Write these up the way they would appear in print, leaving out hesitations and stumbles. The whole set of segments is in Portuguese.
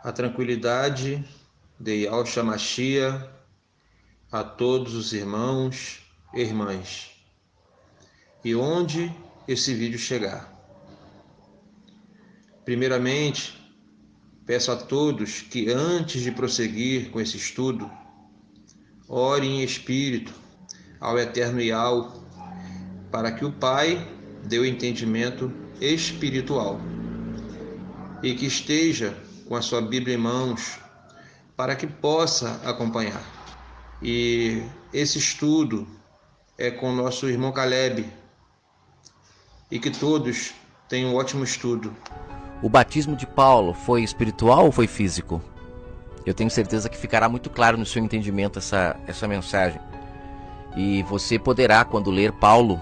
A tranquilidade de Yahshua Mashiach a todos os irmãos e irmãs, e onde esse vídeo chegar. Primeiramente, peço a todos que antes de prosseguir com esse estudo, orem em espírito ao Eterno Yahweh, para que o Pai dê o entendimento espiritual e que esteja com a sua Bíblia em mãos para que possa acompanhar. E esse estudo é com o nosso irmão Caleb, e que todos tenham um ótimo estudo. O batismo de Paulo foi espiritual ou foi físico? Eu tenho certeza que ficará muito claro no seu entendimento essa mensagem. E você poderá, quando ler Paulo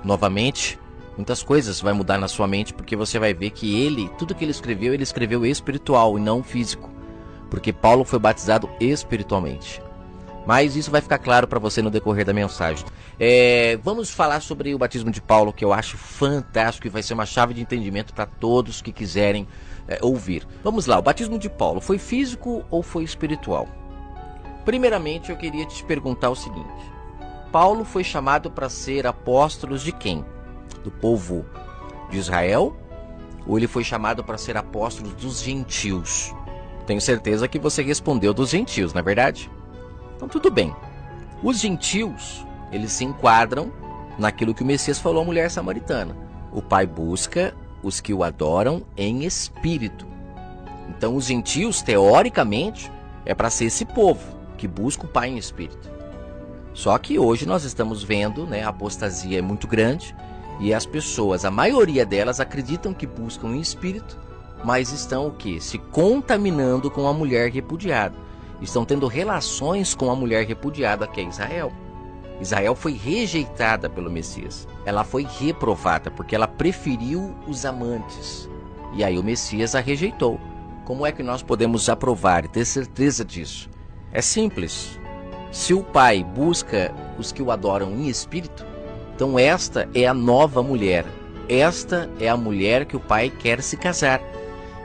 novamente, muitas coisas vai mudar na sua mente, porque você vai ver que tudo que ele escreveu espiritual e não físico, porque Paulo foi batizado espiritualmente. Mas isso vai ficar claro para você no decorrer da mensagem. Vamos falar sobre o batismo de Paulo, que eu acho fantástico e vai ser uma chave de entendimento para todos que quiserem ouvir. Vamos lá, o batismo de Paulo foi físico ou foi espiritual? Primeiramente, eu queria te perguntar o seguinte: Paulo foi chamado para ser apóstolo de quem? Do povo de Israel? Ou ele foi chamado para ser apóstolo dos gentios? Tenho certeza que você respondeu dos gentios, não é verdade? Então tudo bem. Os gentios, eles se enquadram naquilo que o Messias falou à mulher samaritana. O Pai busca os que o adoram em espírito. Então os gentios, teoricamente, é para ser esse povo que busca o Pai em espírito. Só que hoje nós estamos vendo, a apostasia é muito grande e as pessoas, a maioria delas, acreditam que buscam em espírito, mas estão o quê? Se contaminando com a mulher repudiada. Estão tendo relações com a mulher repudiada, que é Israel. Israel foi rejeitada pelo Messias. Ela foi reprovada porque ela preferiu os amantes. E aí o Messias a rejeitou. Como é que nós podemos aprovar e ter certeza disso? É simples. Se o Pai busca os que o adoram em espírito, então esta é a nova mulher. Esta é a mulher que o Pai quer se casar.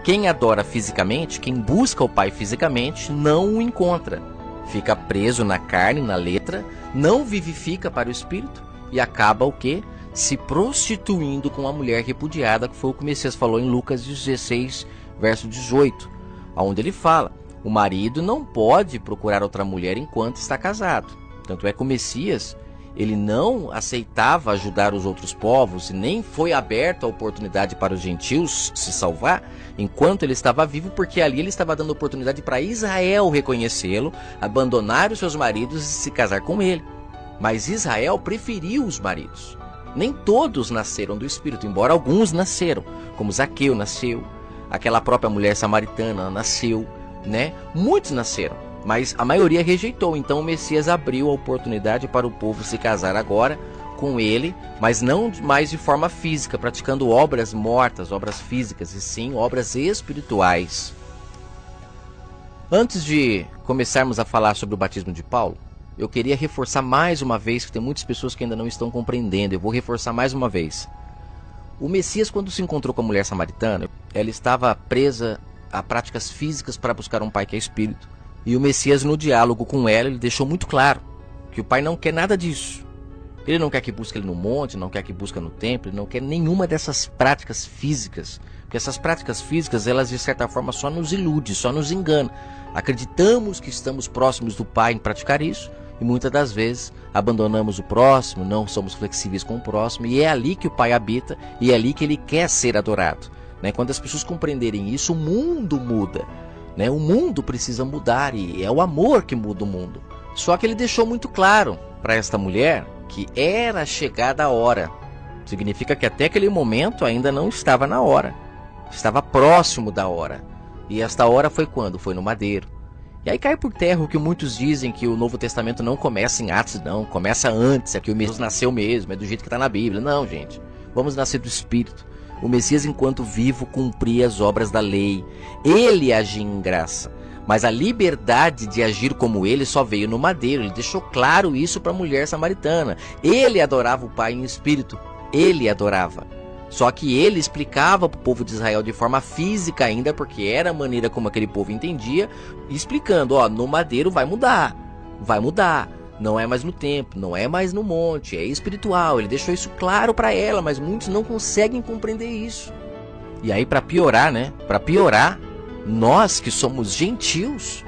Quem adora fisicamente, quem busca o Pai fisicamente, não o encontra. Fica preso na carne, na letra, não vivifica para o espírito e acaba o quê? Se prostituindo com a mulher repudiada, que foi o que o Messias falou em Lucas 16, verso 18, onde ele fala: o marido não pode procurar outra mulher enquanto está casado. Tanto é que o Messias, ele não aceitava ajudar os outros povos e nem foi aberto a oportunidade para os gentios se salvar enquanto ele estava vivo, porque ali ele estava dando oportunidade para Israel reconhecê-lo, abandonar os seus maridos e se casar com ele. Mas Israel preferiu os maridos. Nem todos nasceram do Espírito, embora alguns nasceram, como Zaqueu nasceu, aquela própria mulher samaritana nasceu, Muitos nasceram, mas a maioria rejeitou. Então o Messias abriu a oportunidade para o povo se casar agora com ele, mas não mais de forma física, praticando obras mortas, obras físicas, e sim obras espirituais. Antes de começarmos a falar sobre o batismo de Paulo, eu queria reforçar mais uma vez, que tem muitas pessoas que ainda não estão compreendendo. Eu vou reforçar mais uma vez. O Messias, quando se encontrou com a mulher samaritana, ela estava presa a práticas físicas para buscar um Pai que é espírito. E o Messias, no diálogo com ela, ele deixou muito claro que o Pai não quer nada disso. Ele não quer que busque ele no monte, não quer que busque no templo, ele não quer nenhuma dessas práticas físicas. Porque essas práticas físicas, elas de certa forma só nos iludem, só nos enganam. Acreditamos que estamos próximos do Pai em praticar isso, e muitas das vezes abandonamos o próximo, não somos flexíveis com o próximo, e é ali que o Pai habita, e é ali que ele quer ser adorado. Quando as pessoas compreenderem isso, o mundo muda. O mundo precisa mudar, e é o amor que muda o mundo. Só que ele deixou muito claro para esta mulher que era chegada a hora. Significa que até aquele momento ainda não estava na hora. Estava próximo da hora. E esta hora foi quando? Foi no madeiro. E aí cai por terra o que muitos dizem, que o Novo Testamento não começa em Atos, não. Começa antes, é que o Messias nasceu mesmo, é do jeito que está na Bíblia. Não, gente. Vamos nascer do Espírito. O Messias, enquanto vivo, cumpria as obras da lei. Ele agia em graça. Mas a liberdade de agir como ele só veio no madeiro. Ele deixou claro isso para a mulher samaritana. Ele adorava o Pai em espírito. Ele adorava. Só que ele explicava para o povo de Israel de forma física ainda, porque era a maneira como aquele povo entendia, explicando, ó, no madeiro vai mudar, não é mais no templo, não é mais no monte, é espiritual. Ele deixou isso claro para ela, mas muitos não conseguem compreender isso. E aí, para piorar, nós que somos gentios,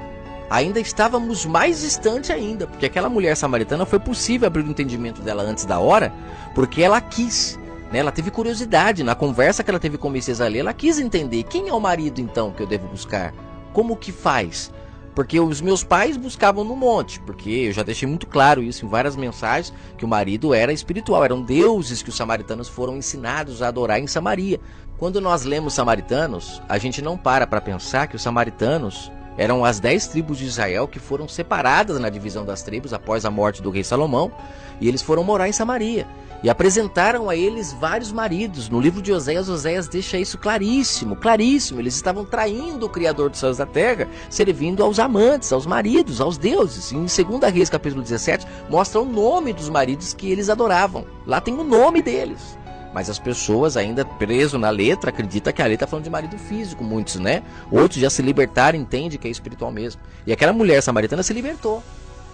ainda estávamos mais distantes ainda, porque aquela mulher samaritana foi possível abrir o entendimento dela antes da hora, porque ela quis. Ela teve curiosidade, na conversa que ela teve com o Messias ali, ela quis entender quem é o marido então que eu devo buscar, como que faz, porque os meus pais buscavam no monte, porque eu já deixei muito claro isso em várias mensagens, que o marido era espiritual, eram deuses que os samaritanos foram ensinados a adorar em Samaria. Quando nós lemos Samaritanos, a gente não para pensar que os samaritanos eram as 10 tribos de Israel que foram separadas na divisão das tribos após a morte do rei Salomão, e eles foram morar em Samaria. E apresentaram a eles vários maridos. No livro de Oséias deixa isso claríssimo, claríssimo. Eles estavam traindo o Criador dos céus e da terra, servindo aos amantes, aos maridos, aos deuses. Em 2 Reis, capítulo 17, mostra o nome dos maridos que eles adoravam. Lá tem o nome deles. Mas as pessoas, ainda preso na letra, acreditam que a letra está falando de marido físico, muitos, né? Outros já se libertaram, entendem que é espiritual mesmo. E aquela mulher samaritana se libertou.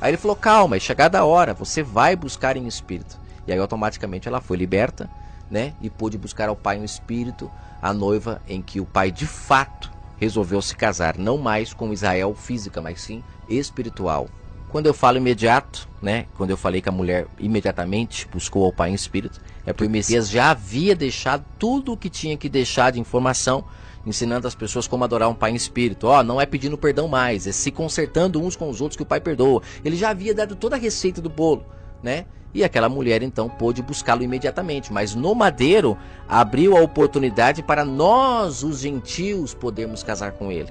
Aí ele falou, calma, é chegada a hora, você vai buscar em espírito. E aí automaticamente ela foi liberta, né? E pôde buscar ao pai em espírito, a noiva em que o pai de fato resolveu se casar, não mais com Israel física, mas sim espiritual. Quando eu falo imediato, né? Quando eu falei que a mulher imediatamente buscou ao pai em espírito, é porque o Messias já havia deixado tudo o que tinha que deixar de informação, ensinando as pessoas como adorar um pai em espírito. Não é pedindo perdão mais, é se consertando uns com os outros que o pai perdoa. Ele já havia dado toda a receita do bolo, né? E aquela mulher então pôde buscá-lo imediatamente, mas no madeiro abriu a oportunidade para nós, os gentios, podermos casar com ele.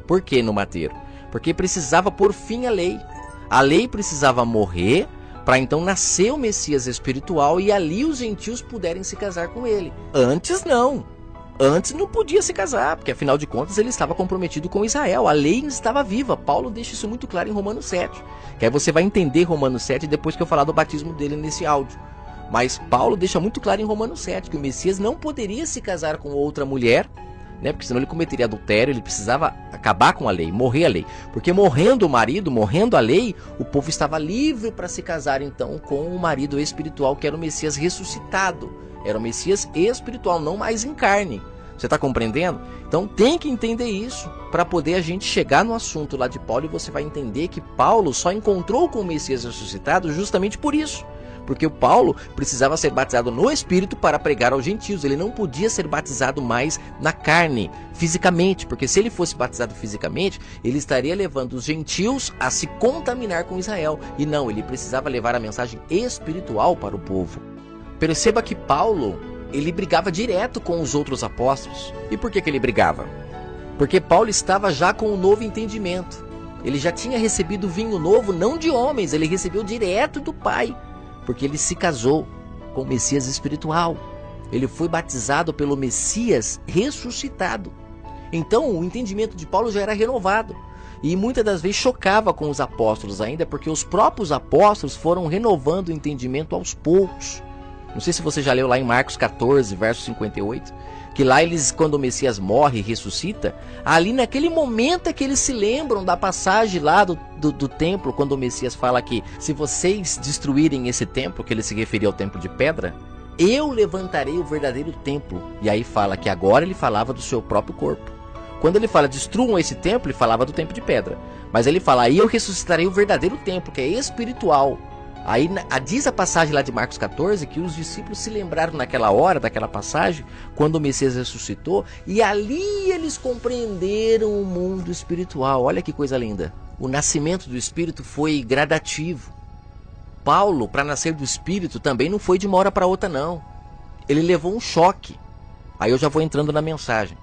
Por que no madeiro? Porque precisava pôr fim à lei. A lei precisava morrer para então nascer o Messias espiritual e ali os gentios puderem se casar com ele. Antes não. Antes não podia se casar, porque afinal de contas ele estava comprometido com Israel. A lei estava viva. Paulo deixa isso muito claro em Romanos 7. Que aí você vai entender Romanos 7 depois que eu falar do batismo dele nesse áudio. Mas Paulo deixa muito claro em Romanos 7 que o Messias não poderia se casar com outra mulher, né? Porque senão ele cometeria adultério, ele precisava acabar com a lei, morrer a lei. Porque morrendo o marido, morrendo a lei, o povo estava livre para se casar então com o marido espiritual, que era o Messias ressuscitado. Era o Messias espiritual, não mais em carne. Você está compreendendo? Então tem que entender isso para poder a gente chegar no assunto lá de Paulo, e você vai entender que Paulo só encontrou com o Messias ressuscitado justamente por isso. Porque o Paulo precisava ser batizado no Espírito para pregar aos gentios. Ele não podia ser batizado mais na carne, fisicamente. Porque se ele fosse batizado fisicamente, ele estaria levando os gentios a se contaminar com Israel. E não, ele precisava levar a mensagem espiritual para o povo. Perceba que Paulo, ele brigava direto com os outros apóstolos. E por que ele brigava? Porque Paulo estava já com um novo entendimento. Ele já tinha recebido vinho novo, não de homens, ele recebeu direto do Pai. Porque ele se casou com o Messias espiritual. Ele foi batizado pelo Messias ressuscitado. Então o entendimento de Paulo já era renovado. E muitas das vezes chocava com os apóstolos ainda, porque os próprios apóstolos foram renovando o entendimento aos poucos. Não sei se você já leu lá em Marcos 14, verso 58, que lá eles, quando o Messias morre e ressuscita, ali naquele momento é que eles se lembram da passagem lá do templo, quando o Messias fala que se vocês destruírem esse templo, que ele se referia ao templo de pedra, eu levantarei o verdadeiro templo. E aí fala que agora ele falava do seu próprio corpo. Quando ele fala destruam esse templo, ele falava do templo de pedra. Mas ele fala, aí eu ressuscitarei o verdadeiro templo, que é espiritual. Aí diz a passagem lá de Marcos 14 que os discípulos se lembraram naquela hora, daquela passagem, quando o Messias ressuscitou, e ali eles compreenderam o mundo espiritual. Olha que coisa linda. O nascimento do Espírito foi gradativo. Paulo, para nascer do Espírito, também não foi de uma hora para outra, não. Ele levou um choque. Aí eu já vou entrando na mensagem.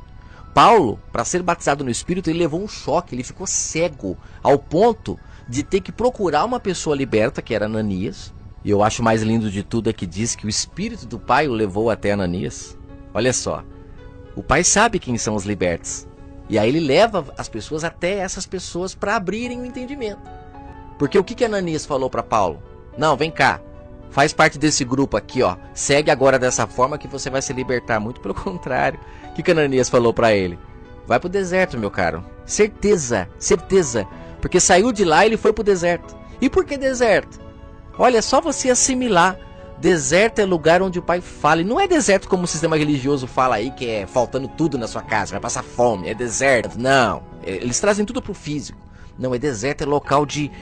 Paulo, para ser batizado no Espírito, ele levou um choque, ele ficou cego, ao ponto de ter que procurar uma pessoa liberta, que era Ananias. E eu acho mais lindo de tudo é que diz que o Espírito do Pai o levou até Ananias. Olha só, o Pai sabe quem são os libertos. E aí ele leva as pessoas até essas pessoas para abrirem o entendimento. Porque o que Ananias falou para Paulo? Não, vem cá, faz parte desse grupo aqui, ó. Segue agora dessa forma que você vai se libertar. Muito pelo contrário. O que Ananias falou para ele? Vai pro deserto, meu caro. Certeza, certeza. Porque saiu de lá e ele foi pro deserto. E por que deserto? Olha, só você assimilar. Deserto é lugar onde o Pai fala. E não é deserto como o sistema religioso fala aí, que é faltando tudo na sua casa, vai passar fome, é deserto. Não, eles trazem tudo pro físico. Não, é deserto, é local de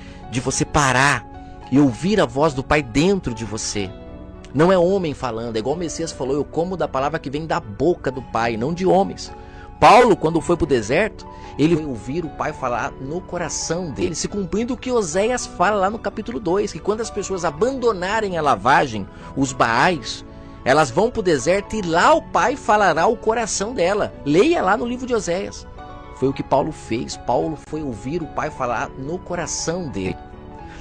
você parar e ouvir a voz do Pai dentro de você. Não é homem falando, é igual o Messias falou, eu como da palavra que vem da boca do Pai, não de homens. Paulo, quando foi pro deserto, ele foi ouvir o Pai falar no coração dele, se cumprindo o que Oséias fala lá no capítulo 2, que quando as pessoas abandonarem a lavagem, os Baais, elas vão pro deserto e lá o Pai falará o coração dela. Leia lá no livro de Oséias. Foi o que Paulo fez. Paulo foi ouvir o Pai falar no coração dele.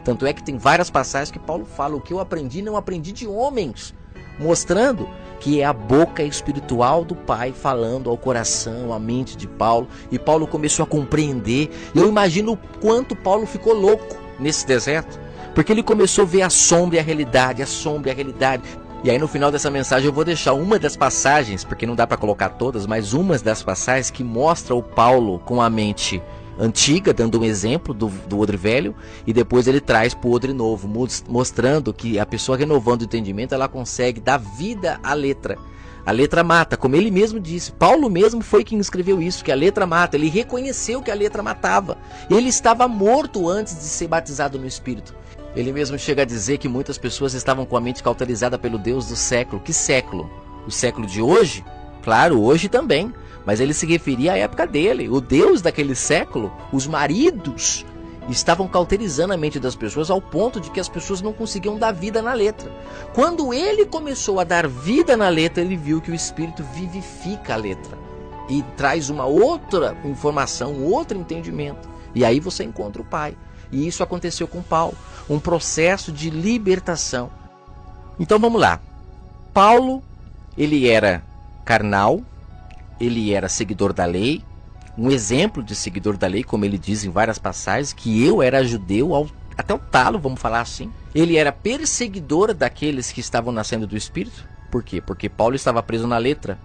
Tanto é que tem várias passagens que Paulo fala, o que eu aprendi não aprendi de homens, mostrando que é a boca espiritual do Pai falando ao coração, à mente de Paulo. E Paulo começou a compreender. Eu imagino o quanto Paulo ficou louco nesse deserto, porque ele começou a ver a sombra e a realidade, a sombra e a realidade. E aí no final dessa mensagem eu vou deixar uma das passagens, porque não dá para colocar todas, mas umas das passagens que mostra o Paulo com a mente antiga, dando um exemplo do odre velho, e depois ele traz para o odre novo, mostrando que a pessoa renovando o entendimento, ela consegue dar vida à letra. A letra mata, como ele mesmo disse. Paulo mesmo foi quem escreveu isso, que a letra mata. Ele reconheceu que a letra matava. Ele estava morto antes de ser batizado no Espírito. Ele mesmo chega a dizer que muitas pessoas estavam com a mente cauterizada pelo Deus do século. Que século? O século de hoje? Claro, hoje também. Mas ele se referia à época dele. O Deus daquele século, os maridos, estavam cauterizando a mente das pessoas ao ponto de que as pessoas não conseguiam dar vida na letra. Quando ele começou a dar vida na letra, ele viu que o Espírito vivifica a letra e traz uma outra informação, um outro entendimento. E aí você encontra o Pai. E isso aconteceu com Paulo, um processo de libertação. Então vamos lá. Paulo, ele era carnal, ele era seguidor da lei, um exemplo de seguidor da lei, como ele diz em várias passagens, que eu era judeu até o talo, vamos falar assim. Ele era perseguidor daqueles que estavam nascendo do Espírito. Por quê? Porque Paulo estava preso na letra.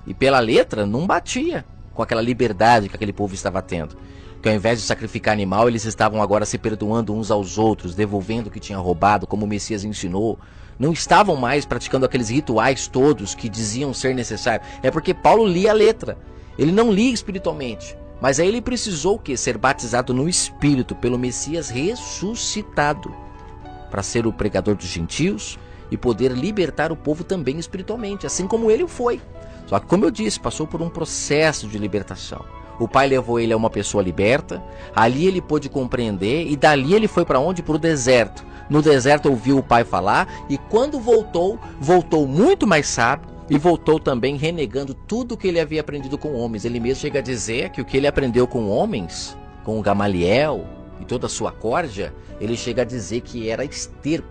E pela letra não batia com aquela liberdade que aquele povo estava tendo. Que ao invés de sacrificar animal, eles estavam agora se perdoando uns aos outros, devolvendo o que tinha roubado, como o Messias ensinou. Não estavam mais praticando aqueles rituais todos que diziam ser necessários. É porque Paulo lia a letra. Ele não lia espiritualmente. Mas aí ele precisou o quê? Ser batizado no Espírito pelo Messias ressuscitado, para ser o pregador dos gentios e poder libertar o povo também espiritualmente, assim como ele foi. Só que, como eu disse, passou por um processo de libertação. O Pai levou ele a uma pessoa liberta, ali ele pôde compreender, e dali ele foi para onde? Para o deserto. No deserto ouviu o Pai falar, e quando voltou, voltou muito mais sábio, e voltou também renegando tudo o que ele havia aprendido com homens. Ele mesmo chega a dizer que o que ele aprendeu com homens, com o Gamaliel e toda a sua corja, ele chega a dizer que era esterco.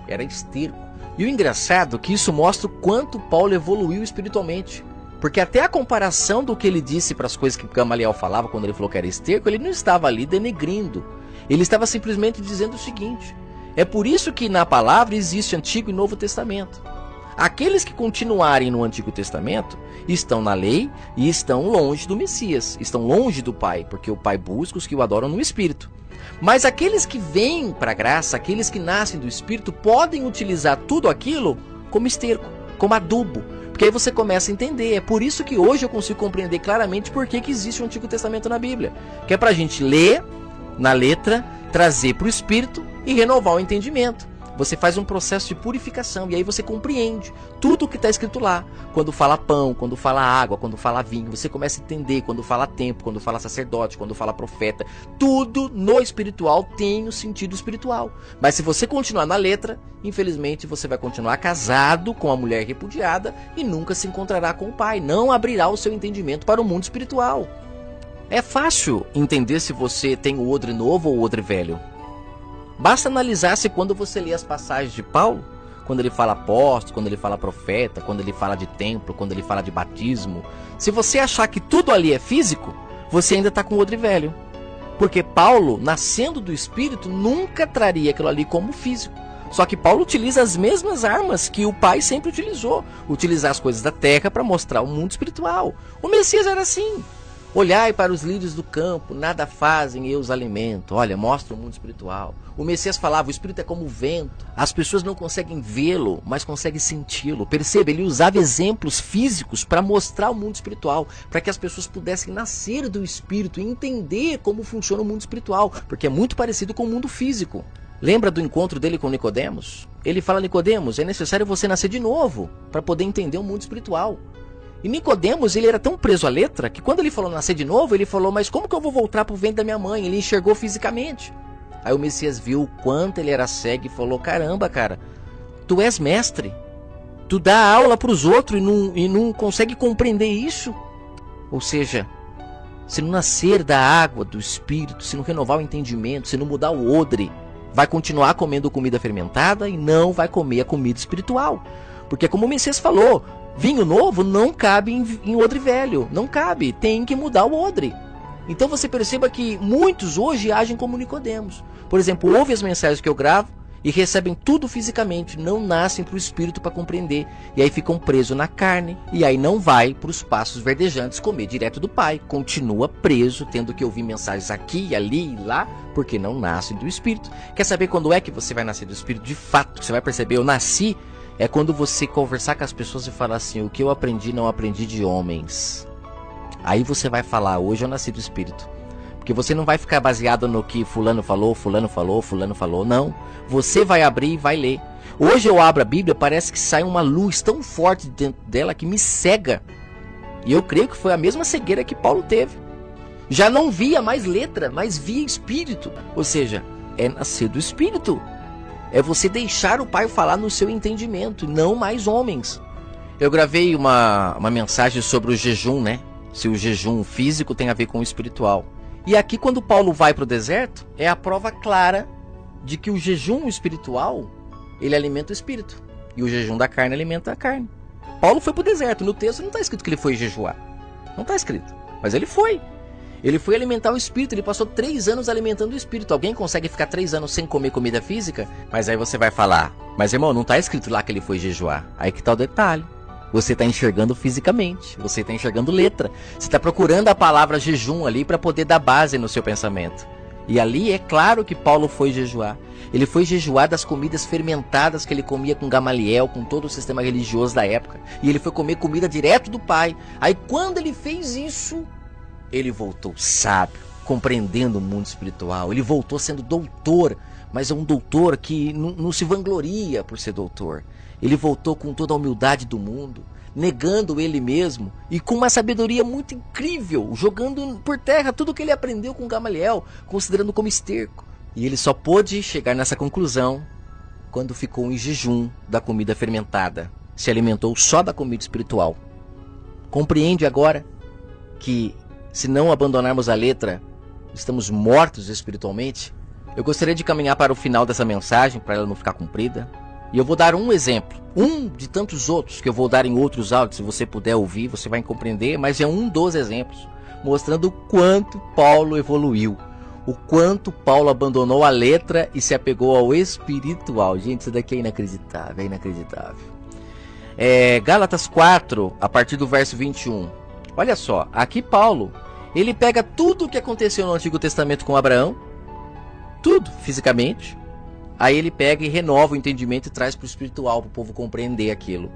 Era esterco. E o engraçado é que isso mostra o quanto Paulo evoluiu espiritualmente. Porque até a comparação do que ele disse para as coisas que Gamaliel falava quando ele falou que era esterco, ele não estava ali denegrindo. Ele estava simplesmente dizendo o seguinte: é por isso que na palavra existe Antigo e Novo Testamento. Aqueles que continuarem no Antigo Testamento estão na lei e estão longe do Messias, estão longe do Pai, porque o Pai busca os que o adoram no Espírito. Mas aqueles que vêm para a graça, aqueles que nascem do Espírito, podem utilizar tudo aquilo como esterco, como adubo. Porque aí você começa a entender. É por isso que hoje eu consigo compreender claramente por que existe o Antigo Testamento na Bíblia. Que é para a gente ler na letra, trazer para o Espírito e renovar o entendimento. Você faz um processo de purificação e aí você compreende tudo o que está escrito lá. Quando fala pão, quando fala água, quando fala vinho, você começa a entender quando fala tempo, quando fala sacerdote, quando fala profeta. Tudo no espiritual tem o sentido espiritual. Mas se você continuar na letra, infelizmente você vai continuar casado com a mulher repudiada e nunca se encontrará com o Pai. Não abrirá o seu entendimento para o mundo espiritual. É fácil entender se você tem o odre novo ou o odre velho. Basta analisar se quando você lê as passagens de Paulo, quando ele fala apóstolo, quando ele fala profeta, quando ele fala de templo, quando ele fala de batismo, se você achar que tudo ali é físico, você ainda está com o odre velho. Porque Paulo, nascendo do Espírito, nunca traria aquilo ali como físico. Só que Paulo utiliza as mesmas armas que o pai sempre utilizou. Utilizar as coisas da terra para mostrar o mundo espiritual. O Messias era assim. Olhai para os lírios do campo, nada fazem, eu os alimento. Olha, mostra o mundo espiritual. O Messias falava, o Espírito é como o vento. As pessoas não conseguem vê-lo, mas conseguem senti-lo. Perceba, ele usava exemplos físicos para mostrar o mundo espiritual, para que as pessoas pudessem nascer do Espírito e entender como funciona o mundo espiritual, porque é muito parecido com o mundo físico. Lembra do encontro dele com Nicodemos? Ele fala, Nicodemos, é necessário você nascer de novo para poder entender o mundo espiritual. E Nicodemos, ele era tão preso à letra que quando ele falou nascer de novo, ele falou, mas como que eu vou voltar para o ventre da minha mãe? Ele enxergou fisicamente. Aí o Messias viu o quanto ele era cego e falou, caramba, cara, tu és mestre. Tu dá aula para os outros e não consegue compreender isso? Ou seja, se não nascer da água, do Espírito, se não renovar o entendimento, se não mudar o odre, vai continuar comendo comida fermentada e não vai comer a comida espiritual. Porque como o Messias falou, vinho novo não cabe em odre velho. Não cabe, tem que mudar o odre. Então você perceba que muitos hoje agem como Nicodemos. Por exemplo, ouvem as mensagens que eu gravo e recebem tudo fisicamente, não nascem para o Espírito para compreender. E aí ficam presos na carne e aí não vai para os pastos verdejantes comer direto do Pai. Continua preso, tendo que ouvir mensagens aqui, ali e lá, porque não nasce do Espírito. Quer saber quando é que você vai nascer do Espírito? De fato, você vai perceber, eu nasci. É quando você conversar com as pessoas e falar assim, o que eu aprendi não aprendi de homens. Aí você vai falar, hoje eu nasci do Espírito. Porque você não vai ficar baseado no que fulano falou, fulano falou, fulano falou. Não, você vai abrir e vai ler. Hoje eu abro a Bíblia, parece que sai uma luz tão forte dentro dela que me cega. E eu creio que foi a mesma cegueira que Paulo teve. Já não via mais letra, mas via Espírito. Ou seja, é nascer do Espírito. É você deixar o Pai falar no seu entendimento, não mais homens. Eu gravei uma mensagem sobre o jejum, né? Se o jejum físico tem a ver com o espiritual. E aqui quando Paulo vai para o deserto, é a prova clara de que o jejum espiritual, ele alimenta o espírito. E o jejum da carne alimenta a carne. Paulo foi para o deserto, no texto não está escrito que ele foi jejuar. Não está escrito, mas ele foi. Ele foi alimentar o espírito, ele passou 3 anos alimentando o espírito. Alguém consegue ficar 3 anos sem comer comida física? Mas aí você vai falar, mas irmão, não está escrito lá que ele foi jejuar. Aí que está o detalhe. Você está enxergando fisicamente, você está enxergando letra. Você está procurando a palavra jejum ali para poder dar base no seu pensamento. E ali é claro que Paulo foi jejuar. Ele foi jejuar das comidas fermentadas que ele comia com Gamaliel, com todo o sistema religioso da época. E ele foi comer comida direto do Pai. Aí quando ele fez isso, ele voltou sábio, compreendendo o mundo espiritual. Ele voltou sendo doutor, mas é um doutor que não se vangloria por ser doutor. Ele voltou com toda a humildade do mundo, negando ele mesmo e com uma sabedoria muito incrível, jogando por terra tudo que ele aprendeu com Gamaliel, considerando como esterco. E ele só pôde chegar nessa conclusão quando ficou em jejum da comida fermentada. Se alimentou só da comida espiritual. Compreende agora que se não abandonarmos a letra, estamos mortos espiritualmente? Eu gostaria de caminhar para o final dessa mensagem, para ela não ficar comprida. E eu vou dar um exemplo, um de tantos outros que eu vou dar em outros áudios. Se você puder ouvir, você vai compreender, mas é um dos exemplos, mostrando o quanto Paulo evoluiu, o quanto Paulo abandonou a letra e se apegou ao espiritual. Gente, isso daqui é inacreditável, é inacreditável. Gálatas 4, a partir do verso 21. Olha só, aqui Paulo, ele pega tudo o que aconteceu no Antigo Testamento com Abraão, tudo, fisicamente. Aí ele pega e renova o entendimento e traz para o espiritual, para o povo compreender aquilo.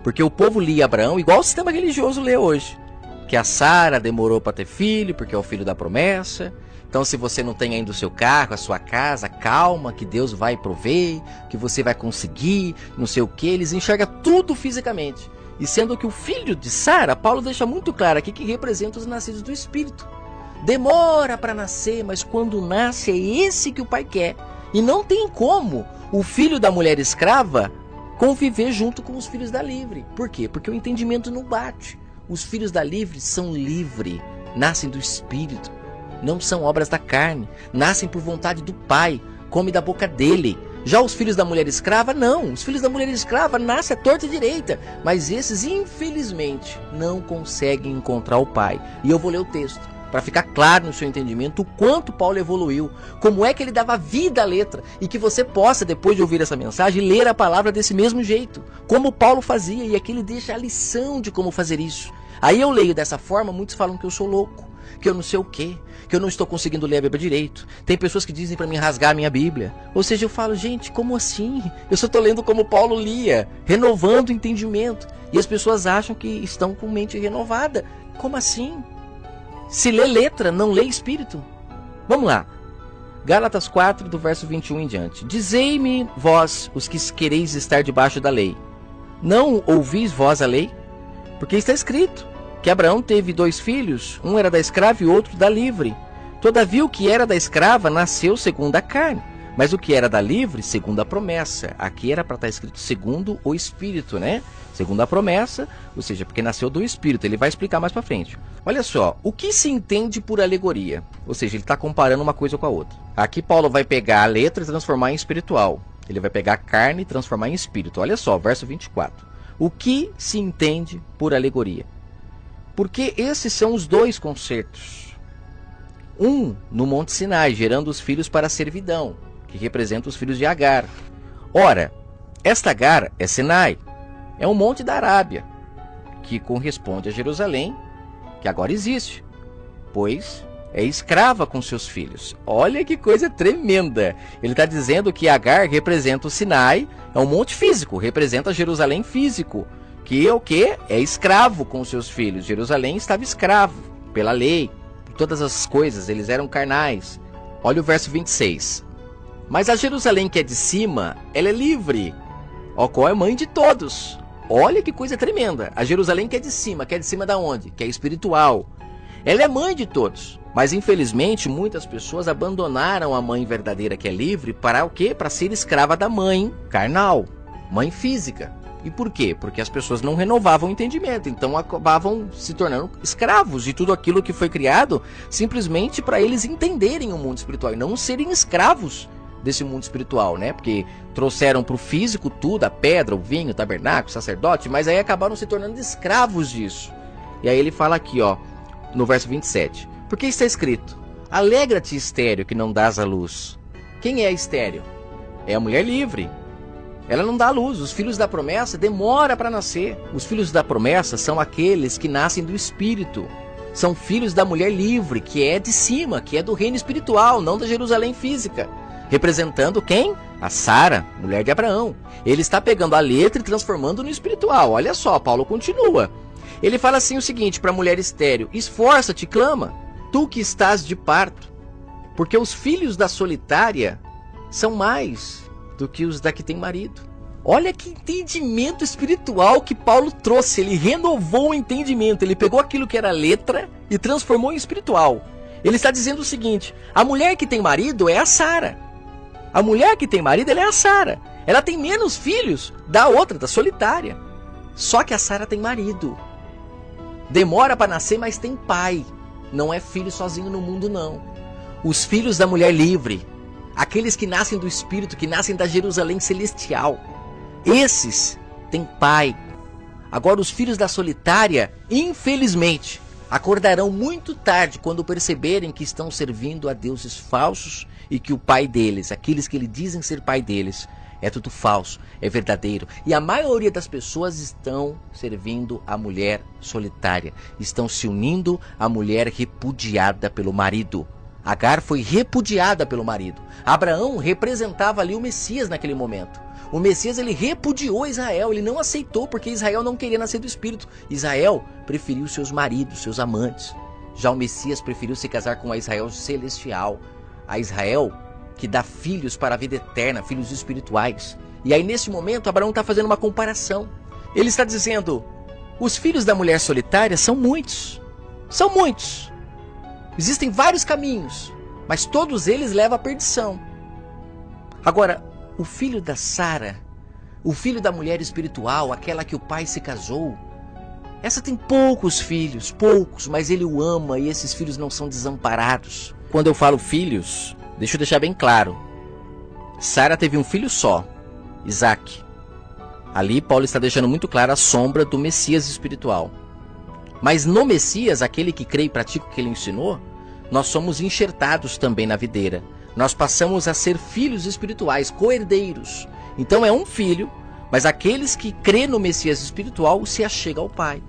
Porque o povo lia Abraão igual o sistema religioso lê hoje. Que a Sara demorou para ter filho, porque é o filho da promessa. Então se você não tem ainda o seu carro, a sua casa, calma, que Deus vai prover, que você vai conseguir, não sei o que. Eles enxergam tudo fisicamente. E sendo que o filho de Sara, Paulo deixa muito claro aqui que representa os nascidos do Espírito. Demora para nascer, mas quando nasce é esse que o pai quer. E não tem como o filho da mulher escrava conviver junto com os filhos da livre. Por quê? Porque o entendimento não bate. Os filhos da livre são livres, nascem do Espírito, não são obras da carne, nascem por vontade do Pai, come da boca dele. Já os filhos da mulher escrava, não. Os filhos da mulher escrava nascem à torta e direita, mas esses, infelizmente, não conseguem encontrar o Pai. E eu vou ler o texto. para ficar claro no seu entendimento o quanto Paulo evoluiu, como é que ele dava vida à letra, e que você possa, depois de ouvir essa mensagem, ler a palavra desse mesmo jeito, como Paulo fazia, e aqui ele deixa a lição de como fazer isso. Aí eu leio dessa forma, muitos falam que eu sou louco, que eu não sei o quê, que eu não estou conseguindo ler a Bíblia direito. Tem pessoas que dizem para mim rasgar a minha Bíblia. Ou seja, eu falo, gente, como assim? Eu só estou lendo como Paulo lia, renovando o entendimento. E as pessoas acham que estão com mente renovada. Como assim? Se lê letra, não lê espírito. Vamos lá. Gálatas 4, do verso 21 em diante. Dizei-me vós, os que quereis estar debaixo da lei. Não ouvis vós a lei? Porque está escrito que Abraão teve 2 filhos, um era da escrava e outro da livre. Todavia o que era da escrava nasceu segundo a carne, mas o que era da livre, segundo a promessa. Aqui era para estar escrito segundo o Espírito, né? Segundo a promessa, ou seja, porque nasceu do Espírito. Ele vai explicar mais para frente. Olha só, o que se entende por alegoria? Ou seja, ele está comparando uma coisa com a outra. Aqui Paulo vai pegar a letra e transformar em espiritual. Ele vai pegar a carne e transformar em espírito. Olha só, verso 24. O que se entende por alegoria? Porque esses são os 2 concertos. Um no Monte Sinai, gerando os filhos para a servidão, que representa os filhos de Agar. Ora, esta Agar é Sinai, é um monte da Arábia, que corresponde a Jerusalém, que agora existe, pois é escrava com seus filhos. Olha que coisa tremenda! Ele está dizendo que Agar representa o Sinai, é um monte físico, representa Jerusalém físico, que é o que? É escravo com seus filhos. Jerusalém estava escravo, pela lei, por todas as coisas, eles eram carnais. Olha o verso 26. Mas a Jerusalém que é de cima, ela é livre, ó, qual é mãe de todos. Olha que coisa tremenda. A Jerusalém que é de cima da onde? Que é espiritual. Ela é mãe de todos. Mas infelizmente muitas pessoas abandonaram a mãe verdadeira que é livre para o quê? Para ser escrava da mãe carnal, mãe física. E por quê? Porque as pessoas não renovavam o entendimento, então acabavam se tornando escravos de tudo aquilo que foi criado, simplesmente para eles entenderem o mundo espiritual e não serem escravos desse mundo espiritual, né? Porque trouxeram para o físico tudo, a pedra, o vinho, o tabernáculo, o sacerdote, mas aí acabaram se tornando escravos disso. E aí ele fala aqui, ó, no verso 27, porque está escrito, alegra-te, estéreo, que não dás a luz. Quem é estéreo? É a mulher livre. Ela não dá luz. Os filhos da promessa demoram para nascer. Os filhos da promessa são aqueles que nascem do Espírito. São filhos da mulher livre, que é de cima, que é do reino espiritual, não da Jerusalém física. Representando quem? A Sara, mulher de Abraão. Ele está pegando a letra e transformando no espiritual. Olha só, Paulo continua. Ele fala assim o seguinte para a mulher estéril: esforça-te, clama, tu que estás de parto, porque os filhos da solitária são mais do que os da que tem marido. Olha que entendimento espiritual que Paulo trouxe. Ele renovou o entendimento. Ele pegou aquilo que era letra e transformou em espiritual. Ele está dizendo o seguinte: a mulher que tem marido é a Sara. A mulher que tem marido, ela é a Sara. Ela tem menos filhos da outra, da solitária. Só que a Sara tem marido. Demora para nascer, mas tem pai. Não é filho sozinho no mundo, não. Os filhos da mulher livre, aqueles que nascem do Espírito, que nascem da Jerusalém celestial, esses têm pai. Agora os filhos da solitária, infelizmente, acordarão muito tarde quando perceberem que estão servindo a deuses falsos e que o pai deles, aqueles que lhe dizem ser pai deles, é tudo falso, é verdadeiro. E a maioria das pessoas estão servindo a mulher solitária, estão se unindo à mulher repudiada pelo marido. Agar foi repudiada pelo marido. Abraão representava ali o Messias naquele momento. O Messias, ele repudiou Israel, ele não aceitou porque Israel não queria nascer do Espírito. Israel preferiu seus maridos, seus amantes. Já o Messias preferiu se casar com a Israel celestial, a Israel que dá filhos para a vida eterna, filhos espirituais. E aí nesse momento Abraão está fazendo uma comparação. Ele está dizendo, os filhos da mulher solitária são muitos. São muitos. Existem vários caminhos, mas todos eles levam à perdição. Agora, o filho da Sara, o filho da mulher espiritual, aquela que o pai se casou, essa tem poucos filhos, poucos, mas ele o ama e esses filhos não são desamparados. Quando eu falo filhos, deixa eu deixar bem claro. Sara teve um filho só, Isaac. Ali Paulo está deixando muito clara a sombra do Messias espiritual. Mas no Messias, aquele que crê e pratica o que ele ensinou, nós somos enxertados também na videira. Nós passamos a ser filhos espirituais, co-herdeiros. Então é um filho, mas aqueles que crê no Messias espiritual se achegam ao Pai.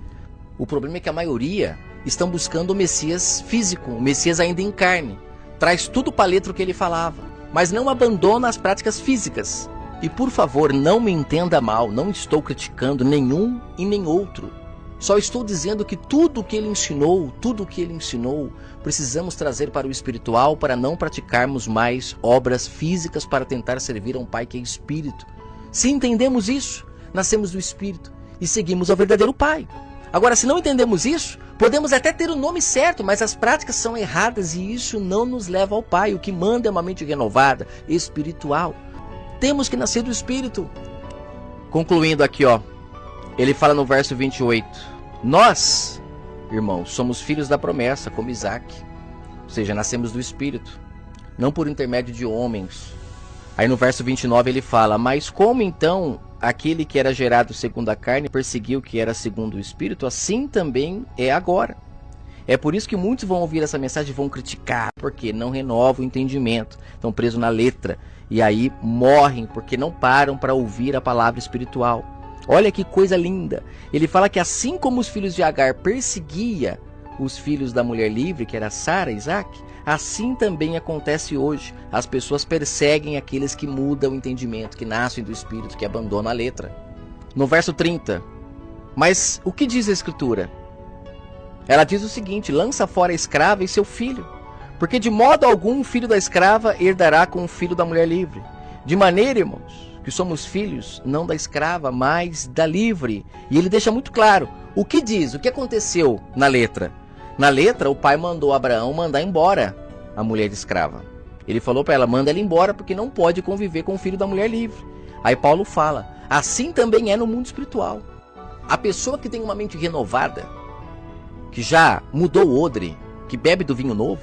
O problema é que a maioria estão buscando o Messias físico, o Messias ainda em carne. Traz tudo para a letra o que ele falava, mas não abandona as práticas físicas. E por favor, não me entenda mal, não estou criticando nenhum e nem outro. Só estou dizendo que tudo o que ele ensinou, precisamos trazer para o espiritual para não praticarmos mais obras físicas para tentar servir a um Pai que é Espírito. Se entendemos isso, nascemos do Espírito e seguimos ao verdadeiro Pai. Agora, se não entendemos isso, podemos até ter o nome certo, mas as práticas são erradas e isso não nos leva ao Pai. O que manda é uma mente renovada, espiritual. Temos que nascer do Espírito. Concluindo aqui, ele fala no verso 28. Nós, irmãos, somos filhos da promessa, como Isaac. Ou seja, nascemos do Espírito, não por intermédio de homens. Aí no verso 29 ele fala, mas como então aquele que era gerado segundo a carne perseguiu o que era segundo o Espírito, assim também é agora. É por isso que muitos vão ouvir essa mensagem e vão criticar, porque não renovam o entendimento, estão presos na letra, e aí morrem porque não param para ouvir a palavra espiritual. Olha que coisa linda, ele fala que assim como os filhos de Agar perseguia os filhos da mulher livre, que era Sara, Isaac, assim também acontece hoje. As pessoas perseguem aqueles que mudam o entendimento, que nascem do Espírito, que abandonam a letra. No verso 30, mas o que diz a Escritura? Ela diz o seguinte, lança fora a escrava e seu filho, porque de modo algum o filho da escrava herdará com o filho da mulher livre. De maneira, irmãos, que somos filhos, não da escrava, mas da livre. E ele deixa muito claro, o que diz, o que aconteceu na letra? Na letra, o pai mandou Abraão mandar embora a mulher escrava. Ele falou para ela, manda ela embora, porque não pode conviver com o filho da mulher livre. Aí Paulo fala, assim também é no mundo espiritual. A pessoa que tem uma mente renovada, que já mudou o odre, que bebe do vinho novo,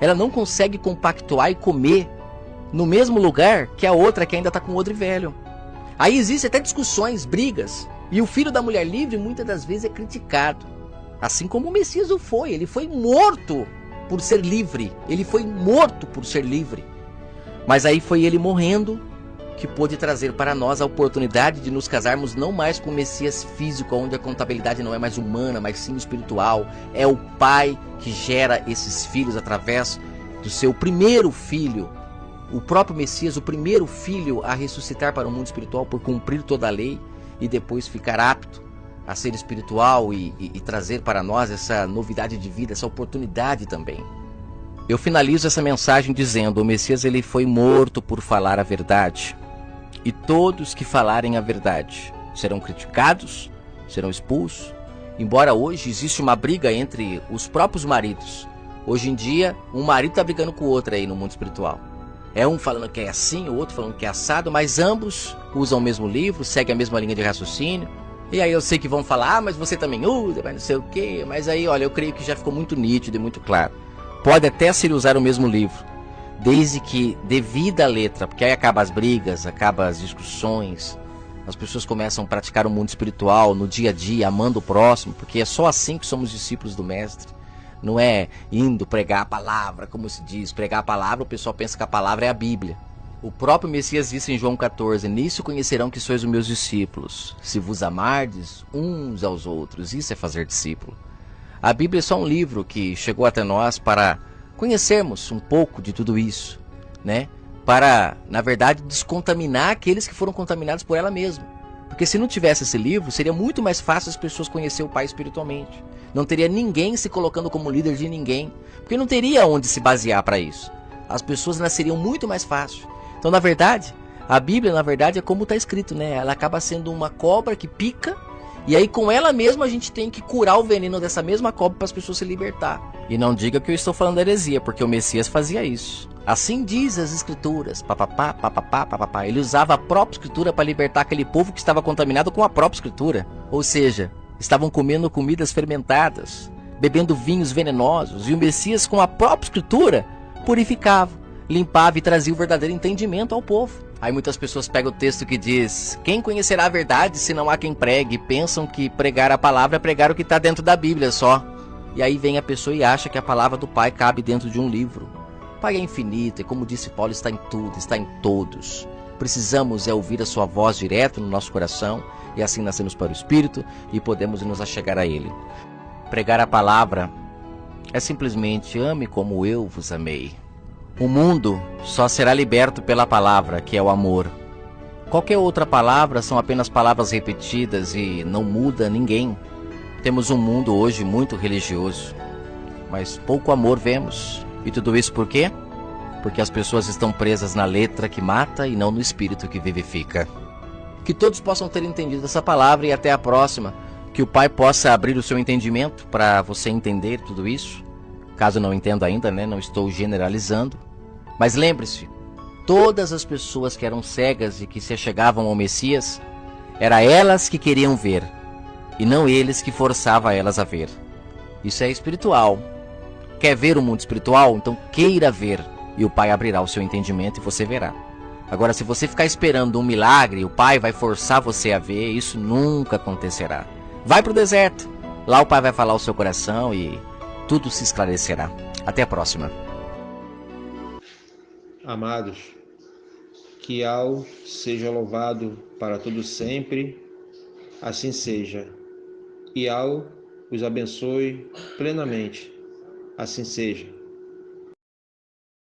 ela não consegue compactuar e comer no mesmo lugar que a outra que ainda está com o odre velho. Aí existem até discussões, brigas, e o filho da mulher livre muitas das vezes é criticado. Assim como o Messias o foi, ele foi morto por ser livre, ele foi morto por ser livre. Mas aí foi ele morrendo que pôde trazer para nós a oportunidade de nos casarmos não mais com o Messias físico, onde a contabilidade não é mais humana, mas sim espiritual. É o Pai que gera esses filhos através do seu primeiro filho, o próprio Messias, o primeiro filho a ressuscitar para o mundo espiritual por cumprir toda a lei e depois ficar apto a ser espiritual e trazer para nós essa novidade de vida, essa oportunidade também. Eu finalizo essa mensagem dizendo, o Messias ele foi morto por falar a verdade. E todos que falarem a verdade serão criticados, serão expulsos. Embora hoje existe uma briga entre os próprios maridos. Hoje em dia, um marido está brigando com o outro aí no mundo espiritual. É um falando que é assim, o outro falando que é assado, mas ambos usam o mesmo livro, seguem a mesma linha de raciocínio. E aí eu sei que vão falar, mas você também usa, mas não sei o quê. Mas aí, olha, eu creio que já ficou muito nítido e muito claro. Pode até se usar o mesmo livro, desde que devido à letra, porque aí acaba as brigas, acaba as discussões, as pessoas começam a praticar o mundo espiritual no dia a dia, amando o próximo, porque é só assim que somos discípulos do Mestre. Não é indo pregar a palavra, como se diz, pregar a palavra, o pessoal pensa que a palavra é a Bíblia. O próprio Messias disse em João 14, nisso conhecerão que sois os meus discípulos, se vos amardes uns aos outros, isso é fazer discípulo. A Bíblia é só um livro que chegou até nós para conhecermos um pouco de tudo isso, né? Para, na verdade, descontaminar aqueles que foram contaminados por ela mesma. Porque se não tivesse esse livro, seria muito mais fácil as pessoas conhecer o Pai espiritualmente. Não teria ninguém se colocando como líder de ninguém, porque não teria onde se basear para isso. As pessoas nasceriam muito mais fácil. Então, na verdade, a Bíblia, na verdade, é como está escrito, né? Ela acaba sendo uma cobra que pica, e aí com ela mesma a gente tem que curar o veneno dessa mesma cobra para as pessoas se libertar. E não diga que eu estou falando heresia, porque o Messias fazia isso. Assim diz as escrituras, papapá, papapá, papapá. Ele usava a própria escritura para libertar aquele povo que estava contaminado com a própria escritura. Ou seja, estavam comendo comidas fermentadas, bebendo vinhos venenosos, e o Messias com a própria escritura purificava, limpava e trazia o verdadeiro entendimento ao povo. Aí muitas pessoas pegam o texto que diz: quem conhecerá a verdade se não há quem pregue? Pensam que pregar a palavra é pregar o que está dentro da Bíblia só. E aí vem a pessoa e acha que a palavra do Pai cabe dentro de um livro. O Pai é infinito e, como disse Paulo, está em tudo, está em todos. Precisamos ouvir a sua voz direto no nosso coração, e assim nascemos para o Espírito e podemos nos achegar a Ele. Pregar a palavra é simplesmente: ame como eu vos amei. O mundo só será liberto pela palavra, que é o amor. Qualquer outra palavra são apenas palavras repetidas e não muda ninguém. Temos um mundo hoje muito religioso, mas pouco amor vemos. E tudo isso por quê? Porque as pessoas estão presas na letra que mata e não no espírito que vivifica. Que todos possam ter entendido essa palavra e até a próxima. Que o Pai possa abrir o seu entendimento para você entender tudo isso. Caso não entenda ainda, não estou generalizando. Mas lembre-se, todas as pessoas que eram cegas e que se achegavam ao Messias, eram elas que queriam ver, e não eles que forçavam elas a ver. Isso é espiritual. Quer ver o mundo espiritual? Então queira ver, e o Pai abrirá o seu entendimento e você verá. Agora, se você ficar esperando um milagre, o Pai vai forçar você a ver, isso nunca acontecerá. Vai para o deserto, lá o Pai vai falar ao seu coração e tudo se esclarecerá. Até a próxima. Amados, que Al seja louvado para todo sempre, assim seja. E Al os abençoe plenamente, assim seja.